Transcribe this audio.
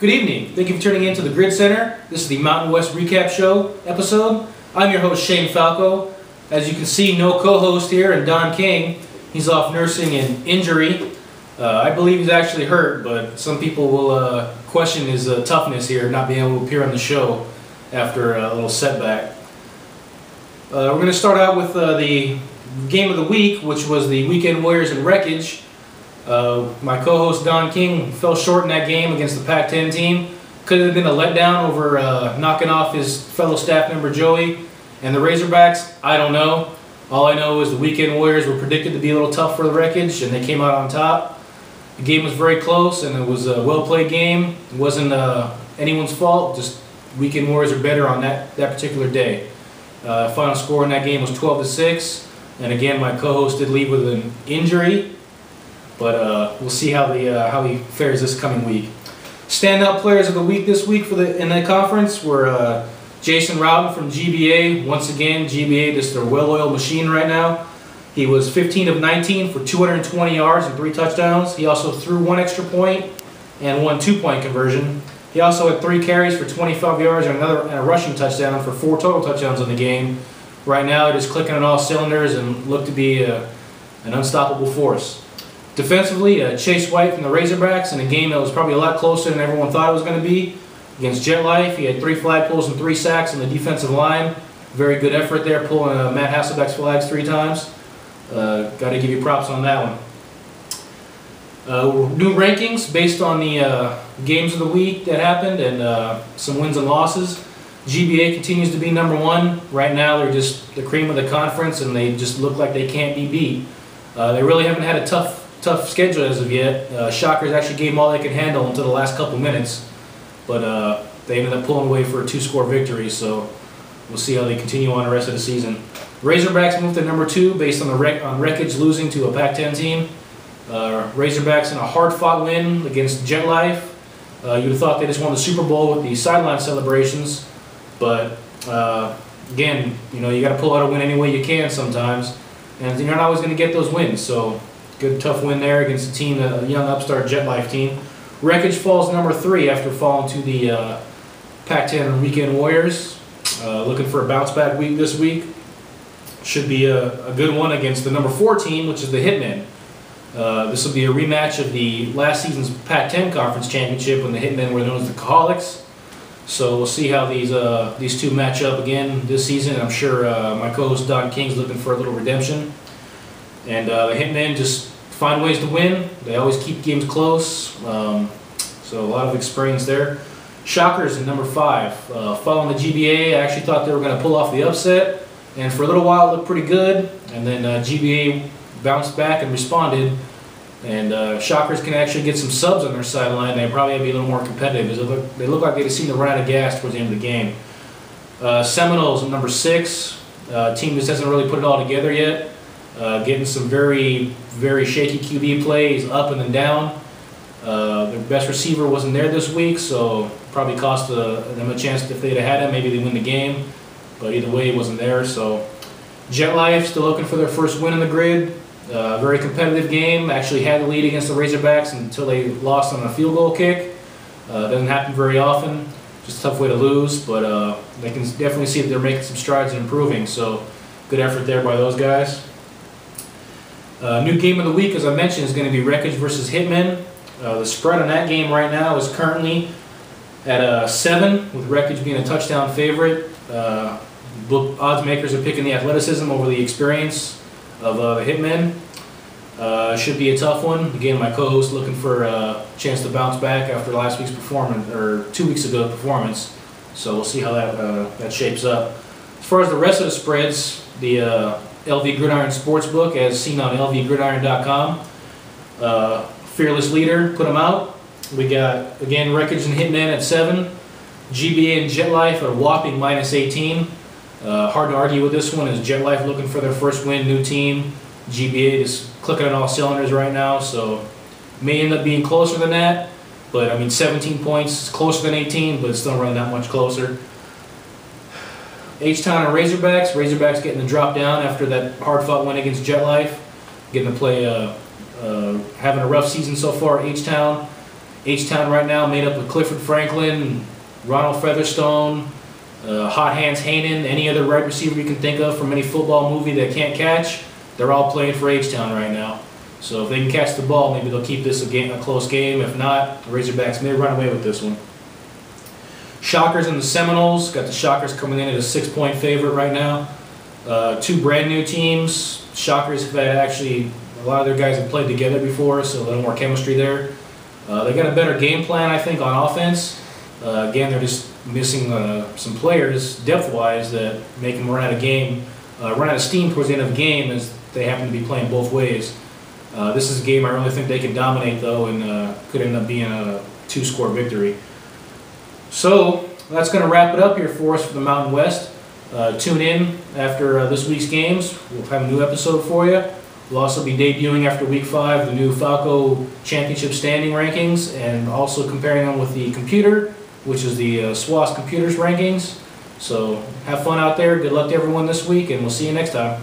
Good evening. Thank you for tuning in to the GridCenter. This is the Mountain West Recap Show episode. I'm your host, Shane Falco. As you can see, no co-host here, and Don King, he's off nursing an injury. I believe he's actually hurt, but some people will question his toughness here, not being able to appear on the show after a little setback. We're going to start out with the game of the week, which was the Weekend Warriors and Wreckage. My co-host Don King fell short in that game against the Pac-10 team. Could have been a letdown over knocking off his fellow staff member Joey. And the Razorbacks, I don't know. All I know is the Weekend Warriors were predicted to be a little tough for the Wreckage, and they came out on top. The game was very close, and it was a well-played game. It wasn't anyone's fault, just Weekend Warriors are better on that particular day. Final score in that game was 12-6. And again, my co-host did leave with an injury. But we'll see how he fares this coming week. Standout players of the week this week in the conference were Jason Rowden from GBA. Once again, GBA just a well-oiled machine right now. He was 15 of 19 for 220 yards and 3 touchdowns. He also threw 1 extra point and 1 2-point conversion. He also had 3 carries for 25 yards and a rushing touchdown for 4 total touchdowns in the game. Right now, just clicking on all cylinders and looked to be an unstoppable force. Defensively, Chase White from the Razorbacks in a game that was probably a lot closer than everyone thought it was going to be. Against Jet Life, he had 3 flag pulls and 3 sacks on the defensive line. Very good effort there, pulling Matt Hasselbeck's flags 3 times. Got to give you props on that one. New rankings based on the games of the week that happened and some wins and losses. GBA continues to be number 1. Right now, they're just the cream of the conference, and they just look like they can't be beat. They really haven't had a tough schedule as of yet. Shockers actually gave them all they could handle until the last couple minutes, but they ended up pulling away for a 2-score victory, so we'll see how they continue on the rest of the season. Razorbacks moved to number 2 based on Wreckage losing to a Pac-10 team. Razorbacks in a hard-fought win against Jet Life. You'd have thought they just won the Super Bowl with the sideline celebrations, but again, you got to pull out a win any way you can sometimes, and you're not always going to get those wins, so good tough win there against a team, a young upstart Jet Life team. Wreckage falls number 3 after falling to the Pac-10 Weekend Warriors. Looking for a bounce back week this week. Should be a good one against the number 4 team, which is the Hitmen. This will be a rematch of the last season's Pac-10 Conference Championship when the Hitmen were known as the Caholics. So we'll see how these two match up again this season. I'm sure my co-host Don King's looking for a little redemption. And the Hitmen just find ways to win. They always keep games close, so a lot of experience there. Shockers in number 5. Following the GBA, I actually thought they were going to pull off the upset, and for a little while it looked pretty good, and then GBA bounced back and responded, and Shockers can actually get some subs on their sideline. They probably have to be a little more competitive. They look like they just seem to run out of gas towards the end of the game. Seminoles in number 6. Team just hasn't really put it all together yet. Getting some very, very shaky QB plays up and then down. Their best receiver wasn't there this week, so probably cost them a chance. If they'd have had him, maybe they win the game. But either way, he wasn't there. So Jet Life still looking for their first win in the grid. Very competitive game. Actually had the lead against the Razorbacks until they lost on a field goal kick. Doesn't happen very often. Just a tough way to lose, but they can definitely see that they're making some strides and improving. So good effort there by those guys. New game of the week, as I mentioned, is going to be Wreckage versus Hitmen. The spread on that game right now is currently at 7, with Wreckage being a touchdown favorite. Odds makers are picking the athleticism over the experience of the Hitmen. Should be a tough one. Again, my co-host looking for a chance to bounce back after last week's performance, or 2 weeks ago performance. So we'll see how that shapes up. As far as the rest of the spreads, the LV Gridiron Sportsbook, as seen on lvgridiron.com. Fearless Leader put them out. We got, again, Wreckage and Hitmen at 7. GBA and Jet Life at a whopping -18. Hard to argue with this one, as Jet Life looking for their first win, new team. GBA just clicking on all cylinders right now, so may end up being closer than that. But, I mean, 17 points is closer than 18, but it's still running that much closer. H-Town and Razorbacks. Razorbacks getting the drop down after that hard-fought win against Jet Life. Getting to play, having a rough season so far at H-Town. H-Town right now made up of Clifford Franklin, Ronald Featherstone, Hot Hands Hanen, any other wide receiver you can think of from any football movie that can't catch. They're all playing for H-Town right now. So if they can catch the ball, maybe they'll keep this a close game. If not, the Razorbacks may run away with this one. Shockers and the Seminoles. Got the Shockers coming in at a 6-point favorite right now. Two brand new teams. Shockers have had actually, a lot of their guys have played together before, so a little more chemistry there. They got a better game plan, I think, on offense. Again, they're just missing some players, depth-wise, that make them run out of steam towards the end of the game, as they happen to be playing both ways. This is a game I really think they can dominate, though, and could end up being a 2-score victory. So that's going to wrap it up here for us for the Mountain West. Tune in after this week's games. We'll have a new episode for you. We'll also be debuting after Week 5 the new Falco Championship standing rankings, and also comparing them with the computer, which is the SWAS Computers rankings. So have fun out there. Good luck to everyone this week, and we'll see you next time.